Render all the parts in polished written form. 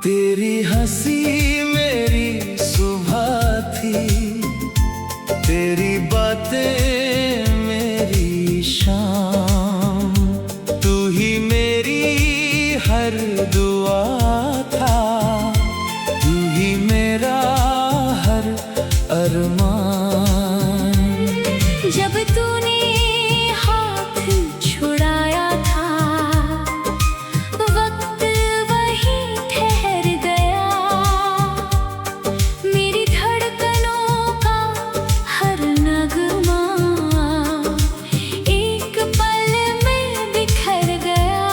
तेरी हंसी मेरी सुबह थी, तेरी बातें मेरी शाम, तू ही मेरी हर दुआ था, तू ही मेरा हर अरमान। जब तूने हाथ छुड़ाया था, वक्त वही ठहर गया। मेरी धड़कनों का हर नगमा एक पल में बिखर गया।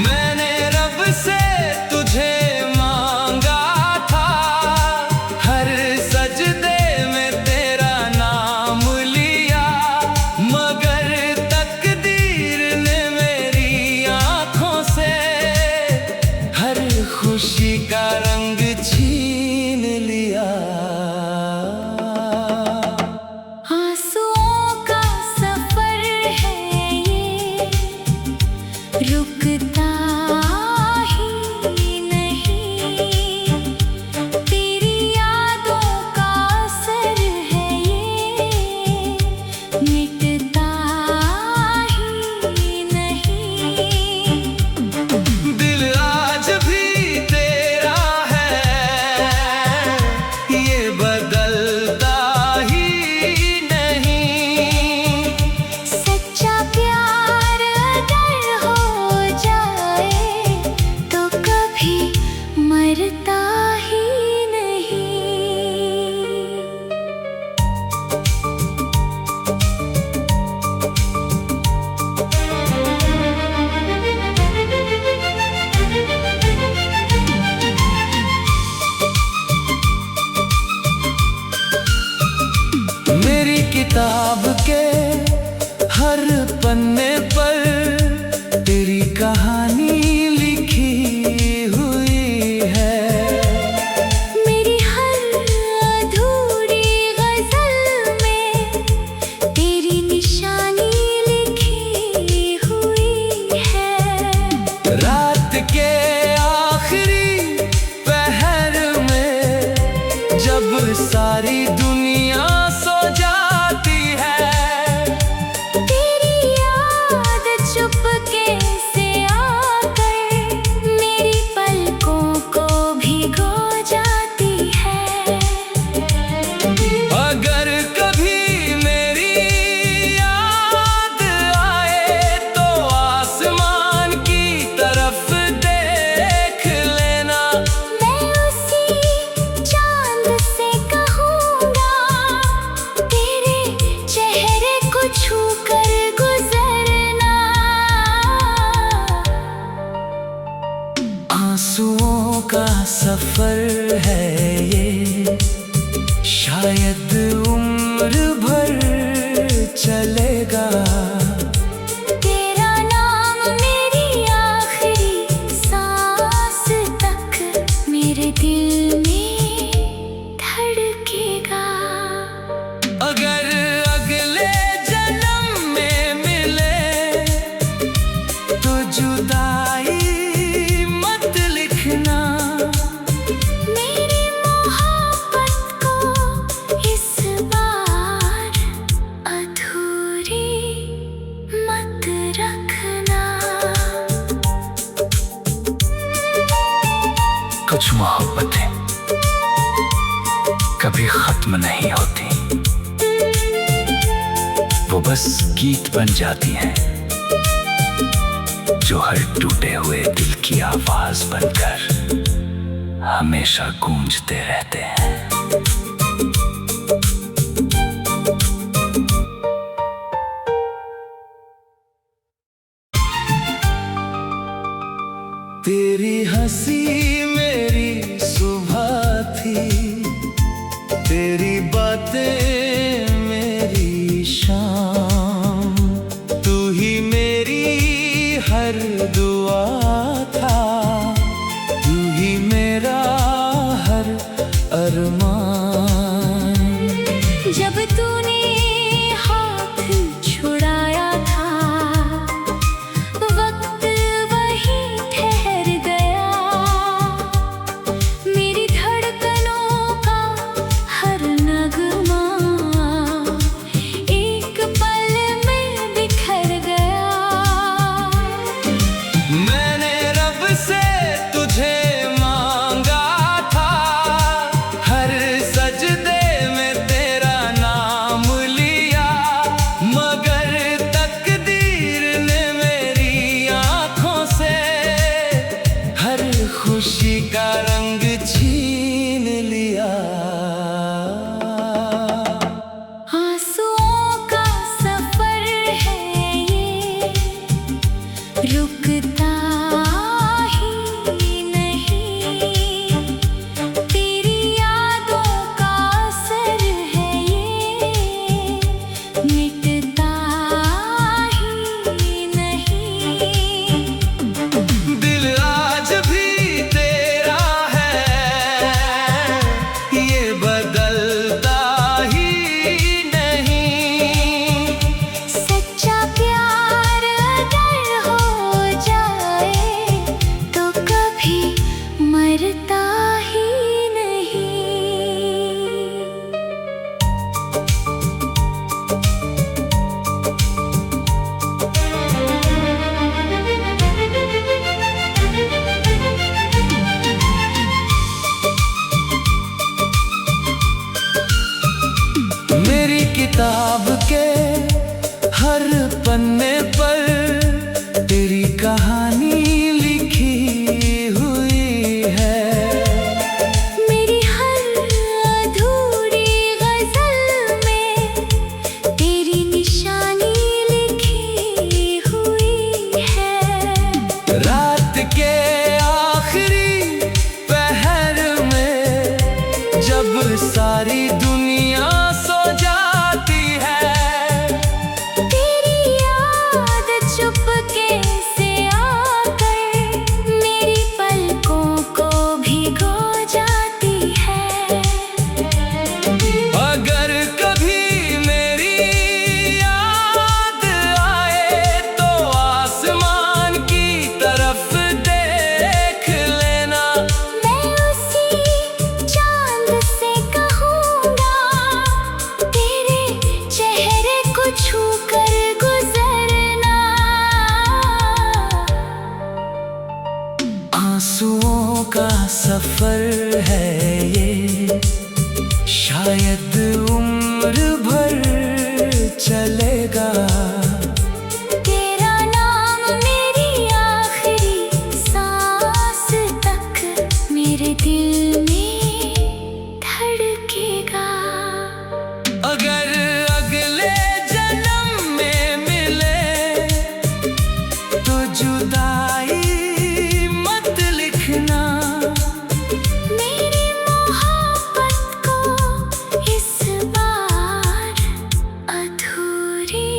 मैंने रब से तुझे मांगा था, हर सजदे में तेरा नाम लिया, मगर तकदीर ने मेरी आंखों से हर खुशी का रंग छीन लिया। आंसुओं का सफर है ये, रुकता ही नहीं। तेरी यादों का असर है ये, मिटता ही नहीं। दिल आज भी तेरा है, ये बदलता ही नहीं। सच्चा प्यार अगर हो जाए तो कभी मरता ही नहीं। मेरी किताब के हर पन्ने पर तेरी कहानी लिखी हुई है। मेरी हर अधूरी गजल में तेरी निशानी लिखी हुई है। रात के आखिरी पहर में जब सारी दुनिया सो जाती है, तेरी याद चुपके से आकर मेरी पलकों को भिगो जाती है। अगर कभी मेरी याद आए तो आसमान की तरफ देख लेना। मैं उसी चांद से कहूँगा, तेरे चेहरे को छूकर गुजरना। आंसुओं का सफर है ये, शायद उम्र भर चलेगा। तेरा नाम मेरी आखिरी सांस तक मेरे दिल में धड़केगा। अगर अगले जन्म में मिले तो जुदाई मत लिखना। मेरी मोहब्बत को इस बार अधूरी मत रखना। कुछ मोहब्बतें कभी खत्म नहीं होती, वो बस गीत बन जाती हैं, जो हर टूटे हुए दिल की आवाज बनकर हमेशा गूंजते रहते हैं। तेरी हंसी मेरी सुबह थी, तेरी बातें मेरी शाम, तू ही मेरी हर दुआ था, तू ही मेरा हर अरमान। जब तूने हाथ छुड़ाया था, वक्त वही ठहर गया। रुकता ही नहीं, तेरी यादों का असर है ये, मिटता ही नहीं। दिल आज भी तेरा है, ये बदलता ही नहीं। सच्चा प्यार अगर हो जाए तो कभी मरता ही नहीं। मेरी किताब के हर पन्ने पर तेरी कहानी लिखी हुई है। मेरी हर अधूरी गजल में तेरी निशानी लिखी हुई है। रात के आखिरी पहर में जब सारी दुनिया सो जाती है, तेरी याद चुपके से आकर मेरी पलकों को भिगो जाती है। अगर कभी मेरी याद आए तो आसमान की तरफ देख लेना। मैं उसी चांद से कहूँगा तेरे चेहरे को छू कर गुजरना। आंसुओं का सफर है ये, शायद उम्र भर चलेगा। तेरा नाम मेरी आखिरी सांस तक मेरे दिल में धड़केगा। अगर अगले जन्म में मिले तो जुदाई मत लिखना। मेरी मोहब्बत को इस बार अधूरी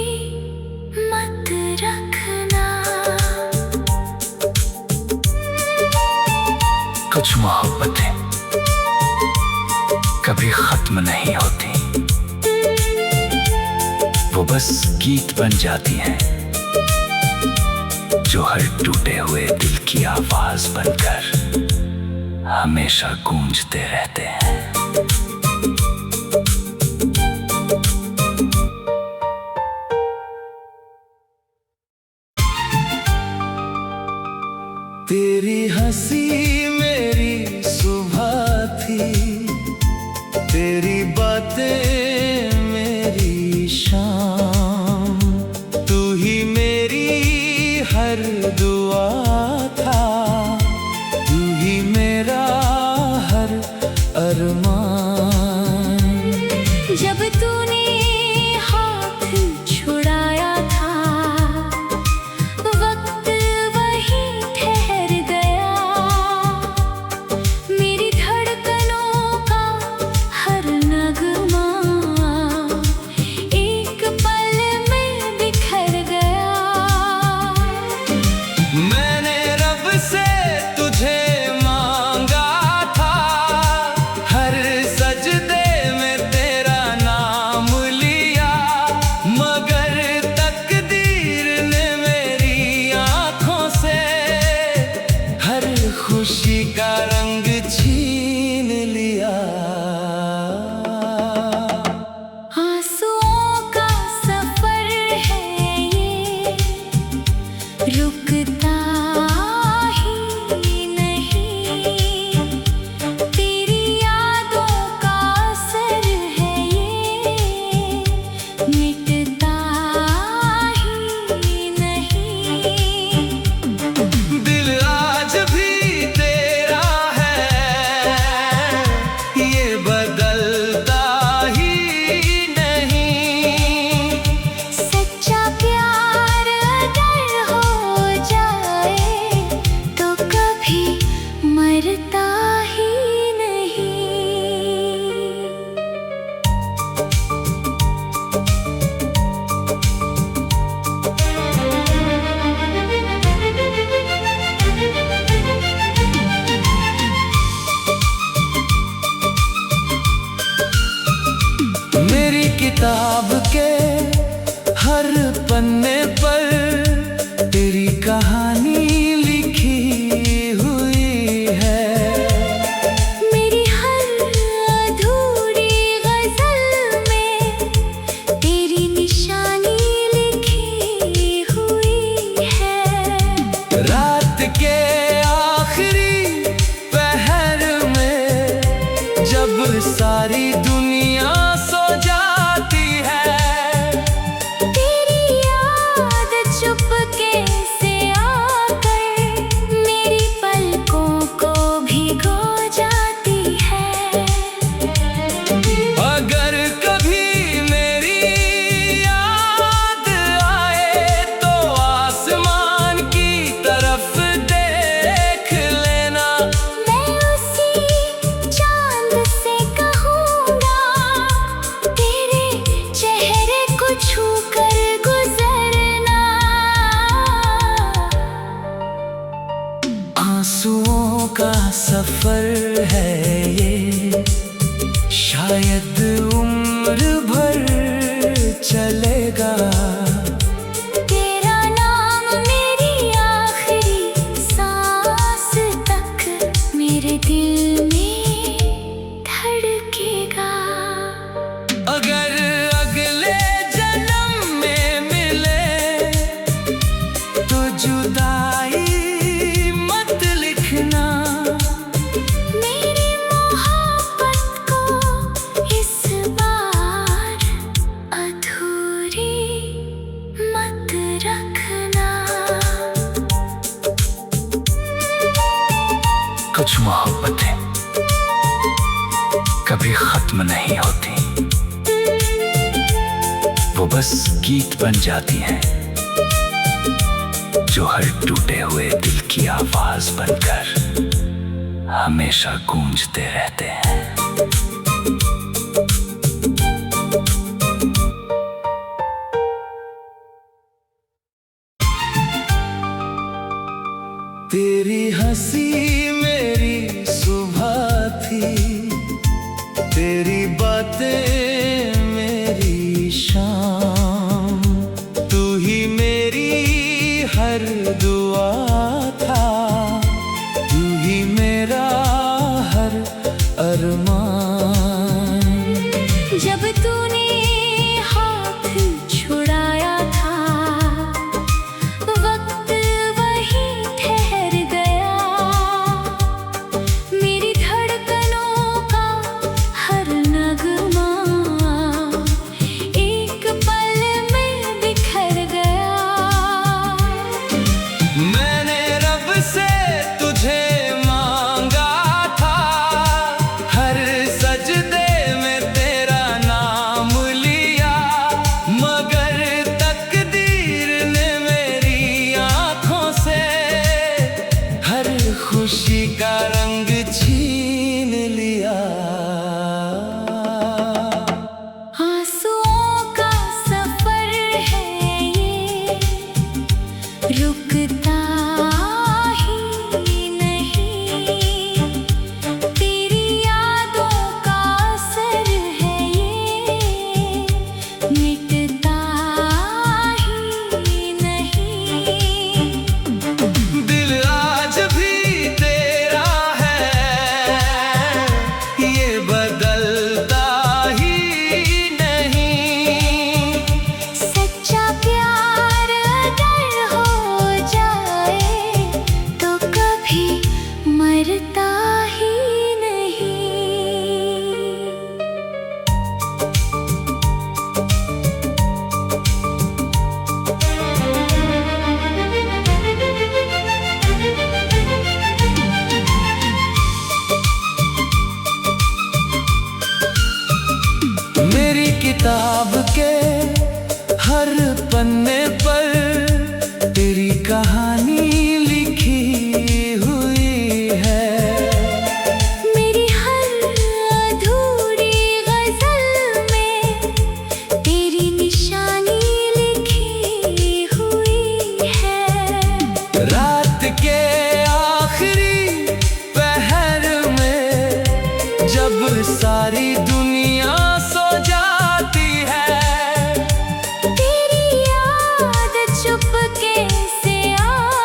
मत रखना। कुछ मोहब्बतें कभी खत्म नहीं होती, वो बस गीत बन जाती हैं, जो हर टूटे हुए दिल की आवाज बनकर हमेशा गूंजते रहते हैं। तेरी हंसी मेरी सुबह थी, तेरी बातें मेरी शाम, तू ही मेरी हर दुआ था, तू ही मेरा हर अरमान। जब तूने हाथ छुड़ाया था, वक्त वहीं ठहर गया। मेरी धड़कनों का हर नगमा एक पल में बिखर गया। मैंने रब से तुझे मांगा था, हर सजदे में तेरा नाम लिया, मगर तकदीर ने मेरी आंखों से हर खुशी का रंग छीन लिया। आंसुओं का सफर है ये, रुकता ही नहीं, तेरी यादों का असर है ये, मिटता ही नहीं। दिल आज भी तेरा है, ये बदलता ही नहीं। सच्चा प्यार अगर हो जाए कहानी लिखी हुई है। मेरी हर अधूरी गजल में तेरी निशानी लिखी हुई है। रात के आखिरी पहर में जब सारी दुनिया सो जाती है, तेरी याद चुपके से आकर मेरी पलकों को भिगो जाती है। अगर कभी मेरी याद आए तो आसमान की तरफ देख लेना। मैं उसी चांद से कहूँगा तेरे चेहरे को छू कर गुजरना। आंसुओं का सफर है ये, शायद उम्र भर चलेगा। तेरा नाम मेरी आखिरी सांस तक मेरे दिल में धड़केगा। अगर अगले जन्म में मिले तो जुदाई मत लिखना। मेरी मोहब्बत को इस बार अधूरी मत रखना। कुछ मोहब्बतें कभी खत्म नहीं होती, वो बस गीत बन जाती हैं जो हर टूटे हुए दिल की आवाज बनकर हमेशा गूंजते रहते हैं। तेरी हंसी मेरी सुबह थी, तेरी बातें मेरी शाम। तू ही मेरी हर दुआ था, तू ही मेरा हर अरमान। जब तूने हाथ छुड़ाया था, वक्त वही ठहर गया। मेरी धड़कनों का हर नगमा एक पल में बिखर गया। मैंने रब से तुझे मांगा था, हर सजदे में तेरा नाम लिया। मगर तकदीर ने मेरी आंखों से हर खुशी का रंग छीन लिया। आंसुओं का सफर है ये, रुकता ही नहीं। तेरी यादों का असर है ये, मिटता ही नहीं। दिल आज भी तेरा है, ये बदलता ही नहीं। सच्चा प्यार अगर हो जाए तो कभी मरता ही नहीं। मेरी किताब के हर पन्ने पर तेरी कहानी लिखी हुई है। मेरी हर अधूरी गजल में तेरी निशानी लिखी हुई है। रात के आखिरी पहर में जब सारी दुनिया सो जाती है, तेरी याद चुपके से आ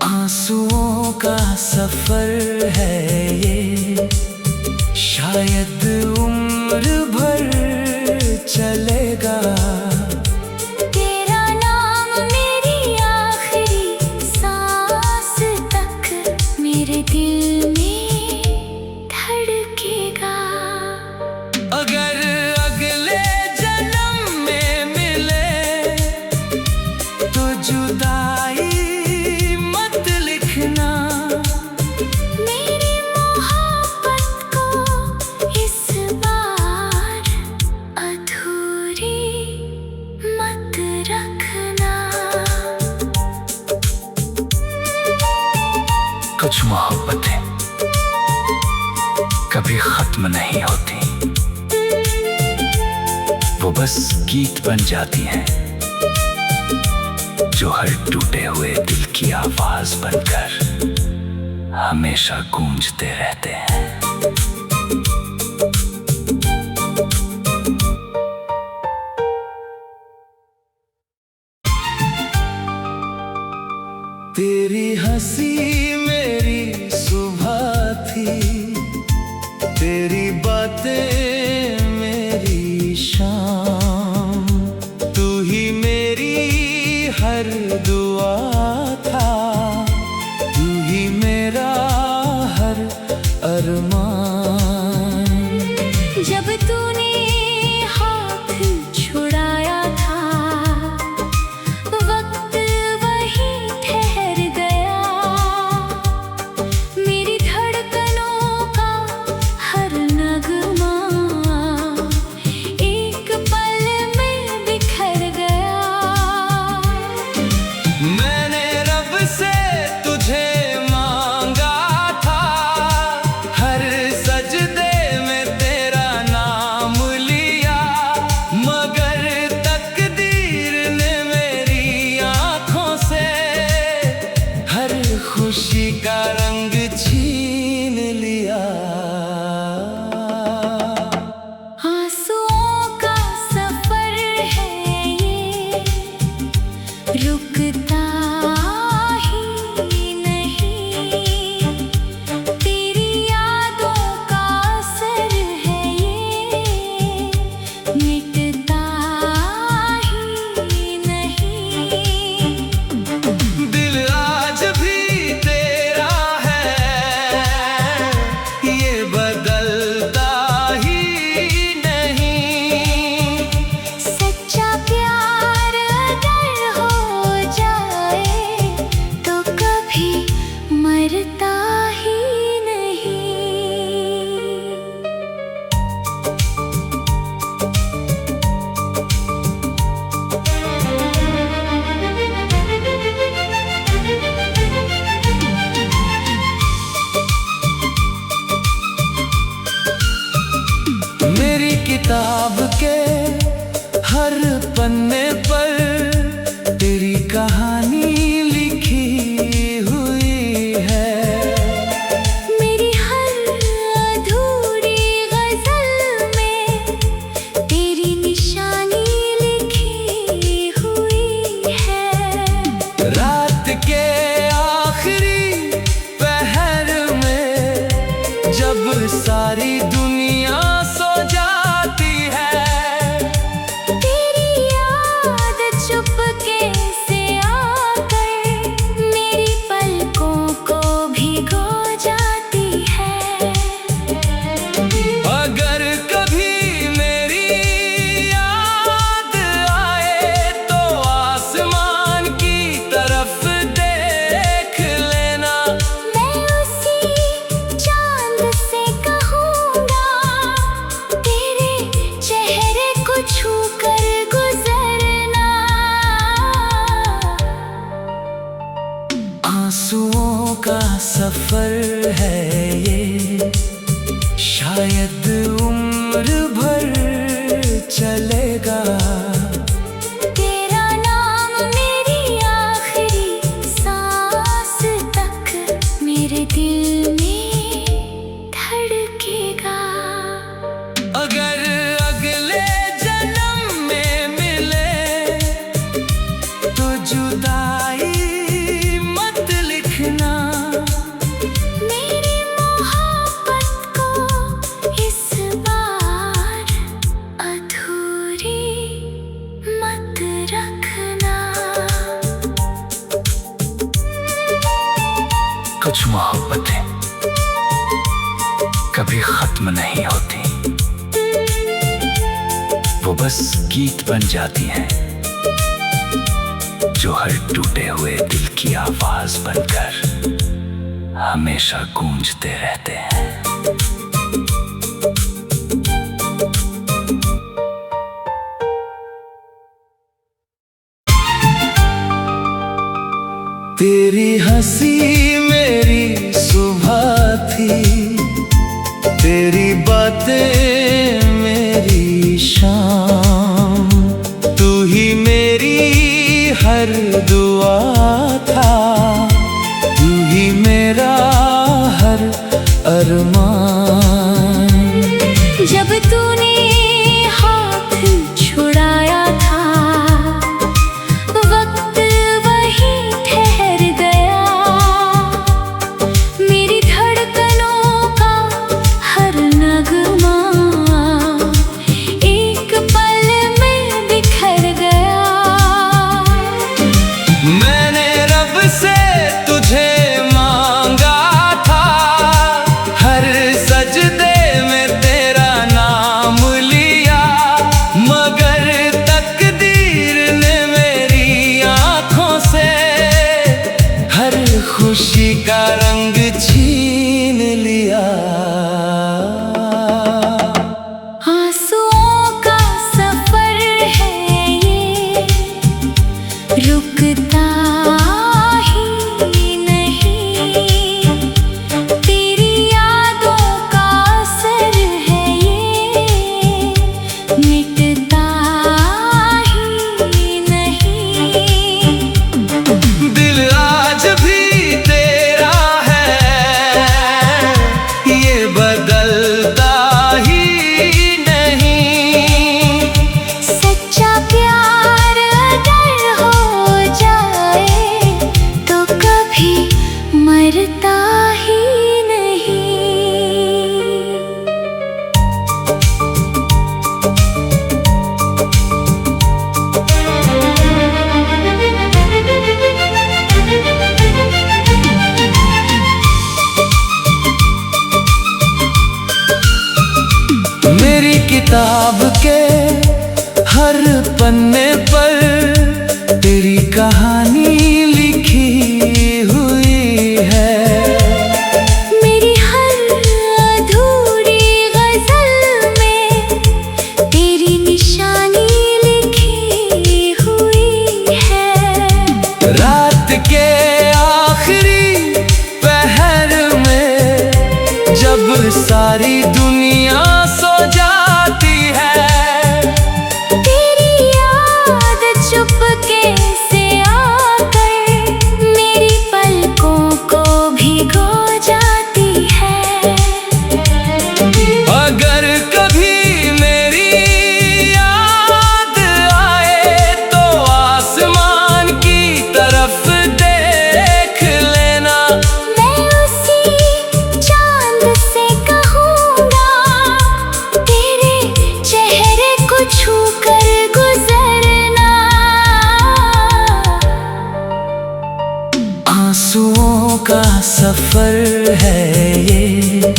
आंसुओं का सफर है ये, शायद उम्र भर चलेगा। तेरा नाम मेरी आखिरी सांस तक मेरे दिल में धड़केगा। अगर अगले जन्म में मिले तो जुदाई मत लिखना। मेरी मोहब्बत को इस बार अधूरी मत रखना। कुछ मोहब्बतें कभी खत्म नहीं होती, वो बस गीत बन जाती हैं, जो हर टूटे हुए दिल की आवाज बनकर हमेशा गूंजते रहते हैं। तेरी हंसी मेरी सुबह थी, तेरी बातें मेरी शाम, तू ही मेरी हर दुआ था, तू ही मेरा हर अरमान। जब तूने हाथ छुड़ाया था, वक्त वही ठहर गया। मेरी धड़कनों का हर नगमा एक पल में बिखर गया। मैंने रब से तुझे मांगा था, हर सजदे में तेरा नाम लिया, मगर तकदीर ने मेरी आंखों से हर खुशी का रंग छीन लिया। आंसुओं का सफर है ये, रुकता ही नहीं। तेरी यादों का असर है ये, मिटता ही नहीं। दिल आज भी तेरा है, ये बदलता ही नहीं। सच्चा प्यार अगर हो जाए तो कभी मरता ही नहीं। मेरी किताब के हर पन्ने पर तेरी कहानी लिखी हुई है। मेरी हर अधूरी गजल में तेरी निशानी लिखी हुई है। रात के आखिरी पहर में जब सारी दुनिया सो जाती है, तेरी याद चुपके से आकर मेरी पलकों को भिगो जाती है। अगर कभी मेरी याद आए तो आसमान की तरफ देख लेना। मैं उसी चांद से कहूँगा, तेरे चेहरे को छूकर गुजरना। आंसुओं का सफर है ये, शायद उम्र भर चलेगा। तेरा नाम मेरी आखिरी सांस तक मेरे दिल में धड़केगा। अगर अगले जन्म में मिले तो जुदाई मत लिखना। कुछ मोहब्बतें कभी खत्म नहीं होती, वो बस गीत बन जाती हैं जो हर टूटे हुए दिल की आवाज बनकर हमेशा गूंजते रहते हैं। तेरी हंसी मेरी सुबह थी, तेरी बातें मेरी शाम, तू ही मेरी हर दुआ था, तू ही मेरा हर अरमान। जब तूने हाथ छुड़ाया था, वक्त वही ठहर गया, मेरी धड़कनों का हर नगमा एक पल में बिखर गया। मैंने रब से तुझे मांगा था, हर सजदे में तेरा नाम लिया, मगर तकदीर ने मेरी आंखों से हर खुशी का रंग छीन लिया। आंसुओं का सफर है ये, रुकता ही नहीं, तेरी यादों का असर है ये, मिटता ही नहीं। दिल आज भी तेरा है, ये बदलता ही नहीं। सच्चा प्यार अगर हो जाए तो कभी मरता ही नहीं। मेरी किताब के हर पन्ने पर तेरी कहानी लिखी हुई है। मेरी हर अधूरी गजल में तेरी निशानी लिखी हुई है। रात के आखिरी पहर में जब सारी दुनिया सो जाती है, तेरी याद चुपके से आकर मेरी पलकों को भिगो जाती है। अगर कभी मेरी याद आए तो आसमान की तरफ देख लेना। मैं उसी चांद से कहूँगा, तेरे चेहरे को छूकर गुजरना। आंसुओं का सफर है ये,